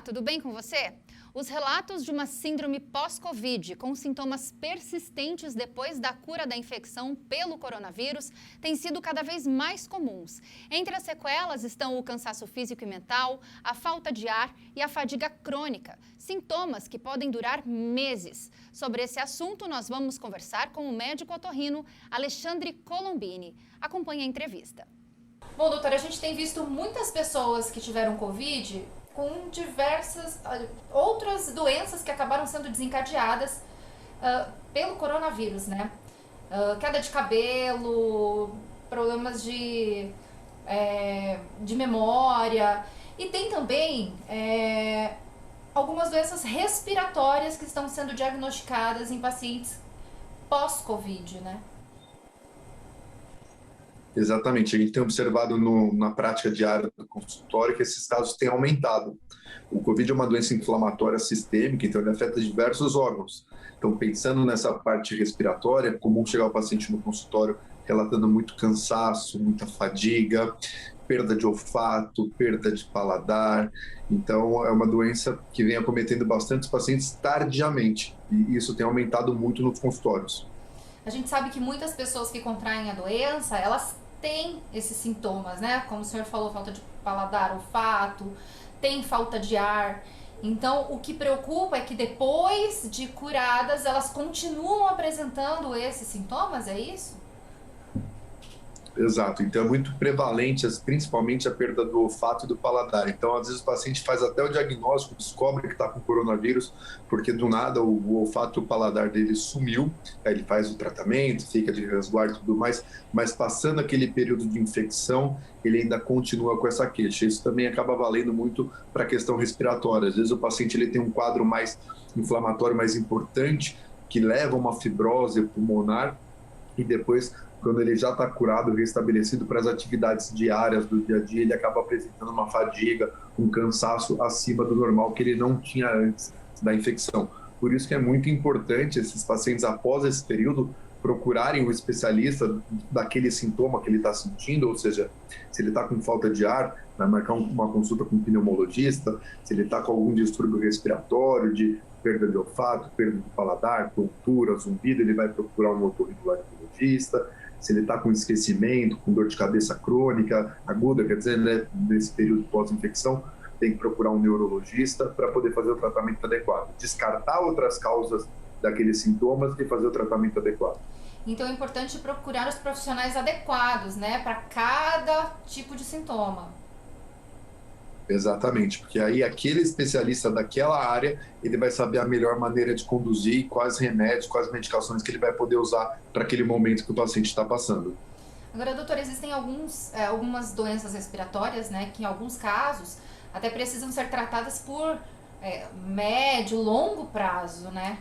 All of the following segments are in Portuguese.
tudo bem com você? Os relatos de uma síndrome pós-Covid com sintomas persistentes depois da cura da infecção pelo coronavírus têm sido cada vez mais comuns. Entre as sequelas estão o cansaço físico e mental, a falta de ar e a fadiga crônica, sintomas que podem durar meses. Sobre esse assunto, nós vamos conversar com o médico otorrino Alexandre Colombini. Acompanhe a entrevista. Bom, doutora, a gente tem visto muitas pessoas que tiveram Covid com diversas outras doenças que acabaram sendo desencadeadas pelo coronavírus, né? Queda de cabelo, problemas de memória e tem também algumas doenças respiratórias que estão sendo diagnosticadas em pacientes pós-Covid, né? Exatamente, a gente tem observado na prática diária do consultório que esses casos têm aumentado. O Covid é uma doença inflamatória sistêmica, então ele afeta diversos órgãos. Então, pensando nessa parte respiratória, é comum chegar o paciente no consultório relatando muito cansaço, muita fadiga, perda de olfato, perda de paladar. Então, é uma doença que vem acometendo bastantes pacientes tardiamente, e isso tem aumentado muito nos consultórios. A gente sabe que muitas pessoas que contraem a doença, elas têm esses sintomas, né? Como o senhor falou, falta de paladar, olfato, tem falta de ar. Então, o que preocupa é que depois de curadas, elas continuam apresentando esses sintomas, é isso? Exato, então é muito prevalente, principalmente a perda do olfato e do paladar. Então, às vezes o paciente faz até o diagnóstico, descobre que está com coronavírus, porque do nada o olfato e o paladar dele sumiu, aí ele faz o tratamento, fica de resguardo e tudo mais, mas passando aquele período de infecção, ele ainda continua com essa queixa. Isso também acaba valendo muito para a questão respiratória. Às vezes o paciente ele tem um quadro mais inflamatório, mais importante, que leva a uma fibrose pulmonar, e depois, quando ele já está curado, restabelecido para as atividades diárias do dia a dia, ele acaba apresentando uma fadiga, um cansaço acima do normal que ele não tinha antes da infecção. Por isso que é muito importante esses pacientes, após esse período, procurarem o especialista daquele sintoma que ele está sentindo, ou seja, se ele está com falta de ar, vai marcar uma consulta com um pneumologista, se ele está com algum distúrbio respiratório, de perda de olfato, perda de paladar, tontura, zumbido, ele vai procurar um otorrinolaringologista. Se ele está com esquecimento, com dor de cabeça crônica, aguda, quer dizer, né, nesse período pós-infecção, tem que procurar um neurologista para poder fazer o tratamento adequado. Descartar outras causas daqueles sintomas e fazer o tratamento adequado. Então é importante procurar os profissionais adequados, né, para cada tipo de sintoma. Exatamente, porque aí aquele especialista daquela área, ele vai saber a melhor maneira de conduzir, quais remédios, quais medicações que ele vai poder usar para aquele momento que o paciente está passando. Agora, doutor, existem algumas doenças respiratórias, né, que em alguns casos até precisam ser tratadas por médio, longo prazo, né?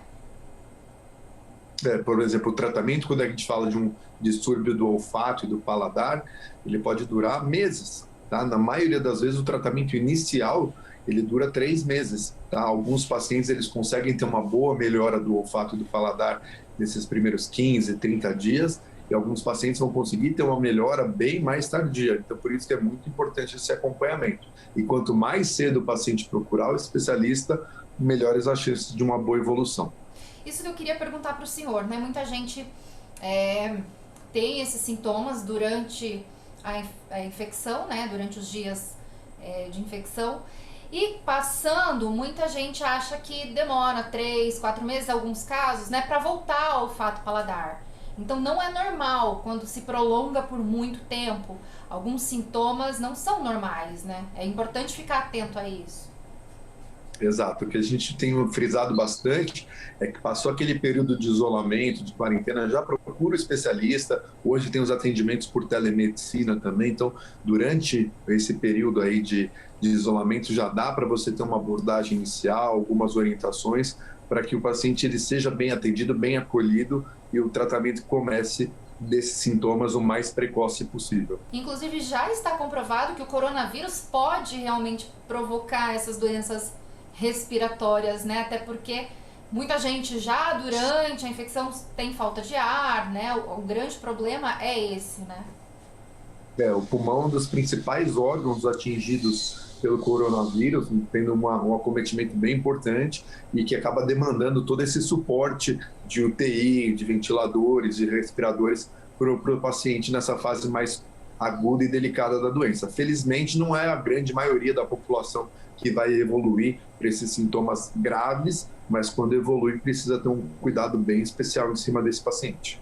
Por exemplo, o tratamento, quando a gente fala de um distúrbio do olfato e do paladar, ele pode durar meses. Tá? Na maioria das vezes, o tratamento inicial, ele dura 3 meses. Tá? Alguns pacientes, eles conseguem ter uma boa melhora do olfato e do paladar nesses primeiros 15, 30 dias, e alguns pacientes vão conseguir ter uma melhora bem mais tardia. Então, por isso que é muito importante esse acompanhamento. E quanto mais cedo o paciente procurar o especialista, melhores as chances de uma boa evolução. Isso que eu queria perguntar para o senhor, né? Muita gente tem esses sintomas durante a infecção, né, durante os dias de infecção, e passando, muita gente acha que demora 3, 4 meses, em alguns casos, né, para voltar ao olfato e paladar. Então não é normal quando se prolonga por muito tempo. Alguns sintomas não são normais, né? É importante ficar atento a isso. Exato, o que a gente tem frisado bastante é que passou aquele período de isolamento, de quarentena, já procura o especialista. Hoje tem os atendimentos por telemedicina também, então durante esse período aí de isolamento já dá para você ter uma abordagem inicial, algumas orientações para que o paciente ele seja bem atendido, bem acolhido e o tratamento comece desses sintomas o mais precoce possível. Inclusive já está comprovado que o coronavírus pode realmente provocar essas doenças respiratórias, né? Até porque muita gente já durante a infecção tem falta de ar, né? O grande problema é esse, né? O pulmão é um dos principais órgãos atingidos pelo coronavírus, tendo um acometimento bem importante e que acaba demandando todo esse suporte de UTI, de ventiladores, de respiradores para o paciente nessa fase mais aguda e delicada da doença. Felizmente, não é a grande maioria da população que vai evoluir para esses sintomas graves, mas quando evolui precisa ter um cuidado bem especial em cima desse paciente.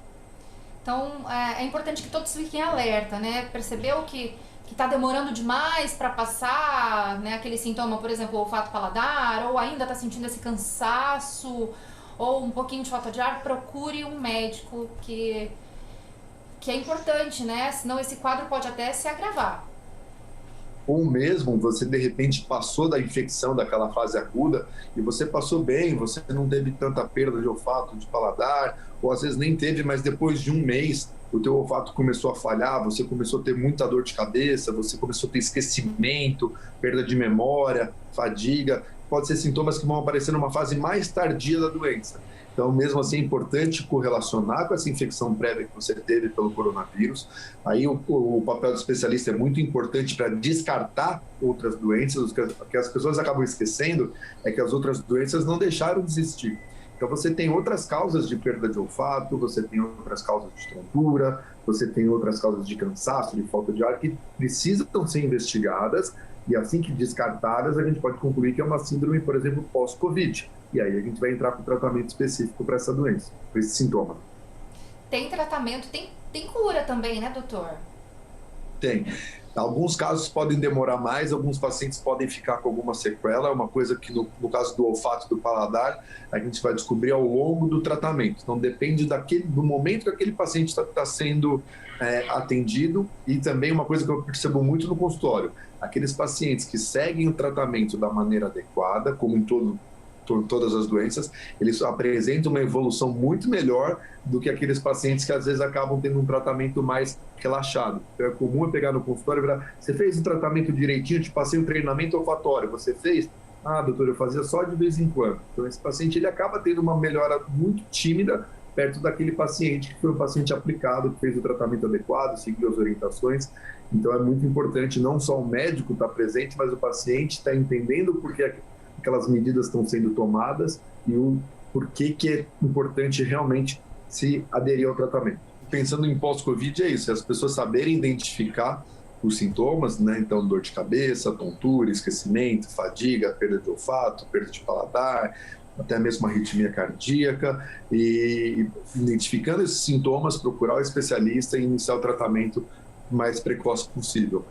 Então, é importante que todos fiquem alerta, né? Percebeu que está demorando demais para passar, né, aquele sintoma, por exemplo, o olfato paladar, ou ainda está sentindo esse cansaço, ou um pouquinho de falta de ar, procure um médico, que é importante, né? Senão esse quadro pode até se agravar. Ou mesmo você de repente passou da infecção daquela fase aguda e você passou bem, você não teve tanta perda de olfato, de paladar, ou às vezes nem teve, mas depois de um mês o teu olfato começou a falhar, você começou a ter muita dor de cabeça, você começou a ter esquecimento, perda de memória, fadiga, pode ser sintomas que vão aparecer numa fase mais tardia da doença. Então, mesmo assim, é importante correlacionar com essa infecção prévia que você teve pelo coronavírus. Aí o papel do especialista é muito importante para descartar outras doenças. O que as pessoas acabam esquecendo é que as outras doenças não deixaram de existir. Então, você tem outras causas de perda de olfato, você tem outras causas de tontura, você tem outras causas de cansaço, de falta de ar, que precisam ser investigadas. E assim que descartadas, a gente pode concluir que é uma síndrome, por exemplo, pós-Covid. E aí a gente vai entrar com tratamento específico para essa doença, para esse sintoma. Tem tratamento, tem cura também, né, doutor? Tem. Alguns casos podem demorar mais, alguns pacientes podem ficar com alguma sequela. É uma coisa que, no caso do olfato e do paladar, a gente vai descobrir ao longo do tratamento. Então, depende do momento que aquele paciente está sendo atendido. E também uma coisa que eu percebo muito no consultório, aqueles pacientes que seguem o tratamento da maneira adequada, como em todas as doenças, eles apresentam uma evolução muito melhor do que aqueles pacientes que às vezes acabam tendo um tratamento mais relaxado. Então, é comum eu pegar no consultório e falar, você fez o tratamento direitinho, te passei um treinamento olfatório, você fez? Ah, doutor, eu fazia só de vez em quando. Então, esse paciente ele acaba tendo uma melhora muito tímida perto daquele paciente que foi um paciente aplicado, que fez o tratamento adequado, seguiu as orientações. Então, é muito importante não só o médico estar presente, mas o paciente estar entendendo por que aquelas medidas estão sendo tomadas e o porquê que é importante realmente se aderir ao tratamento. Pensando em pós-Covid, é isso, é as pessoas saberem identificar os sintomas, né? Então, dor de cabeça, tontura, esquecimento, fadiga, perda de olfato, perda de paladar, até mesmo arritmia cardíaca, e identificando esses sintomas, procurar o especialista e iniciar o tratamento o mais precoce possível.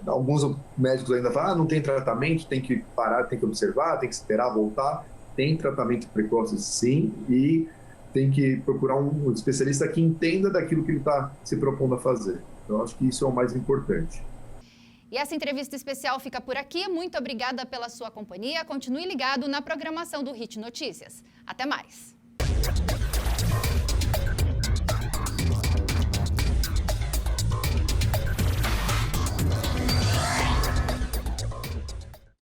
Alguns médicos ainda falam, não tem tratamento, tem que parar, tem que observar, tem que esperar voltar. Tem tratamento precoce sim, e tem que procurar um especialista que entenda daquilo que ele está se propondo a fazer. Então, acho que isso é o mais importante. E essa entrevista especial fica por aqui. Muito obrigada pela sua companhia. Continue ligado na programação do HIT Notícias. Até mais!